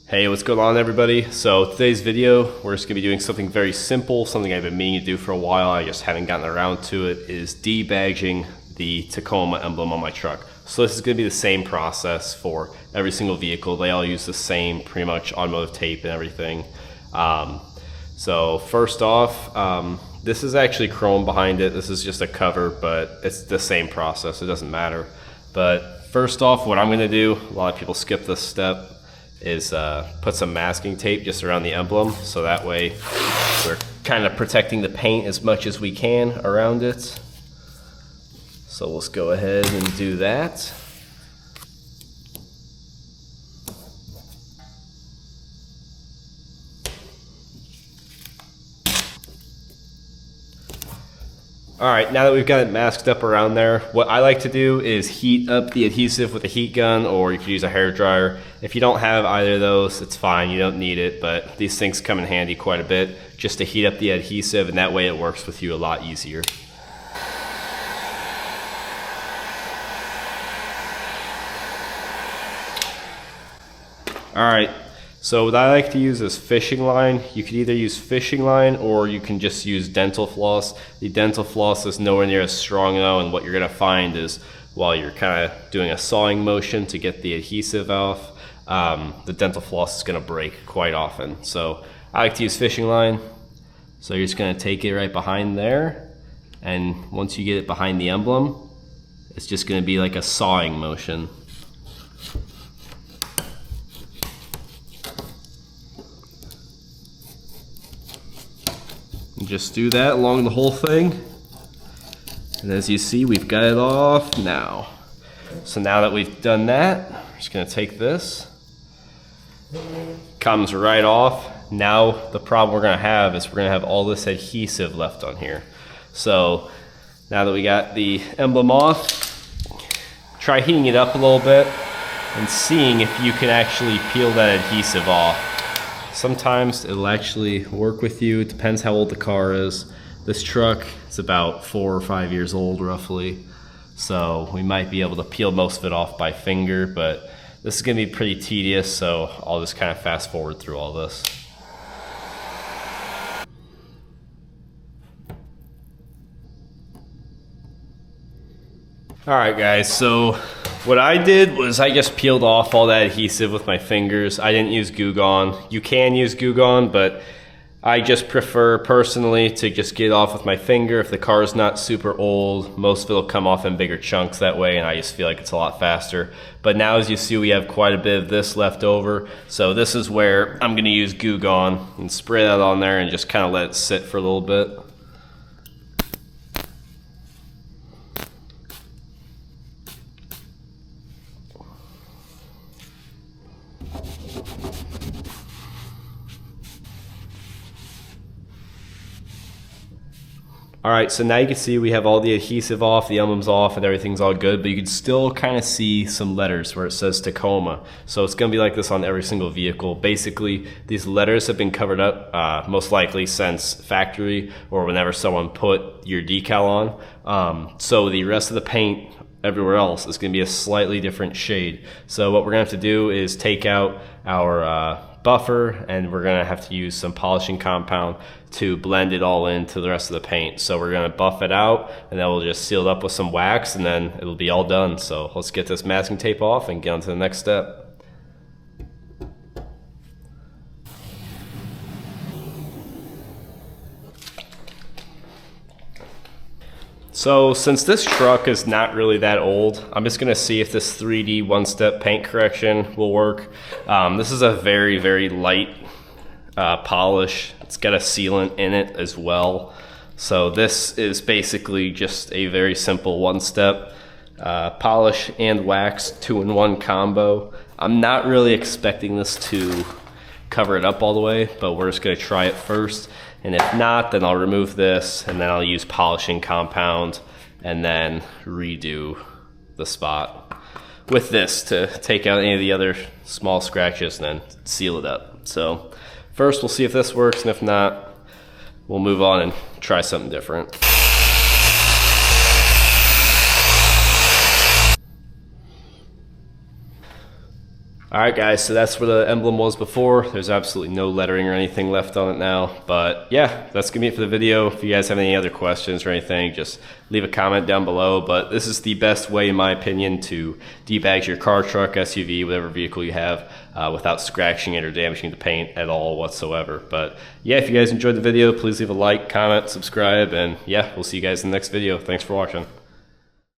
Hey, what's going on everybody? So today's video, we're just gonna be doing something very simple, something I've been meaning to do for a while, I just haven't gotten around to it, is debadging the Tacoma emblem on my truck. So this is gonna be the same process for every single vehicle. They all use the same pretty much automotive tape and everything. So first off, this is actually chrome behind it. This is just a cover, but it's the same process, it doesn't matter. But first off, what I'm gonna do, a lot of people skip this step, is put some masking tape just around the emblem, so that way we're kind of protecting the paint as much as we can around it. So let's go ahead and do that. Alright, now that we've got it masked up around there, what I like to do is heat up the adhesive with a heat gun, or you could use a hair dryer. If you don't have either of those, it's fine, you don't need it, but these things come in handy quite a bit just to heat up the adhesive, and that way it works with you a lot easier. Alright. So what I like to use is fishing line. You could either use fishing line or you can just use dental floss. The dental floss is nowhere near as strong though, and what you're gonna find is while you're kind of doing a sawing motion to get the adhesive off, the dental floss is gonna break quite often. So I like to use fishing line. So you're just gonna take it right behind there, and once you get it behind the emblem, it's just gonna be like a sawing motion. Just do that along the whole thing, and as you see, we've got it off now. So now that we've done that, we're just gonna take this, comes right off. Now the problem we're gonna have is we're gonna have all this adhesive left on here. So now that we got the emblem off, try heating it up a little bit and seeing if you can actually peel that adhesive off. Sometimes it'll actually work with you. It depends how old the car is. This truck is about 4 or 5 years old roughly. So we might be able to peel most of it off by finger, but this is gonna be pretty tedious, so I'll just kind of fast forward through all this. All right guys, so what I did was I just peeled off all that adhesive with my fingers. I didn't use Goo Gone. You can use Goo Gone, but I just prefer personally to just get it off with my finger. If the car is not super old, most of it will come off in bigger chunks that way, and I just feel like it's a lot faster. But now as you see, we have quite a bit of this left over. So this is where I'm gonna use Goo Gone and spray that on there and just kind of let it sit for a little bit. Alright, so now you can see we have all the adhesive off, the emblem's off, and everything's all good, but you can still kind of see some letters where it says Tacoma. So it's going to be like this on every single vehicle. Basically, these letters have been covered up, most likely since factory or whenever someone put your decal on. So the rest of the paint everywhere else is going to be a slightly different shade. So what we're going to have to do is take out our buffer, and we're gonna have to use some polishing compound to blend it all into the rest of the paint. So we're gonna buff it out, and then we'll just seal it up with some wax, and then it'll be all done. So let's get this masking tape off and get on to the next step. So since this truck is not really that old, I'm just gonna see if this 3D one-step paint correction will work. This is a very, very light polish. It's got a sealant in it as well. So this is basically just a very simple one-step polish and wax 2-in-1 combo. I'm not really expecting this to cover it up all the way, but we're just gonna try it first. And if not, then I'll remove this, and then I'll use polishing compound and then redo the spot with this to take out any of the other small scratches and then seal it up. So first we'll see if this works, and if not, we'll move on and try something different. Alright guys, so that's where the emblem was before. There's absolutely no lettering or anything left on it now. But yeah, that's gonna be it for the video. If you guys have any other questions or anything, just leave a comment down below. But this is the best way, in my opinion, to debadge your car, truck, SUV, whatever vehicle you have, without scratching it or damaging the paint at all whatsoever. But yeah, if you guys enjoyed the video, please leave a like, comment, subscribe, and yeah, we'll see you guys in the next video. Thanks for watching.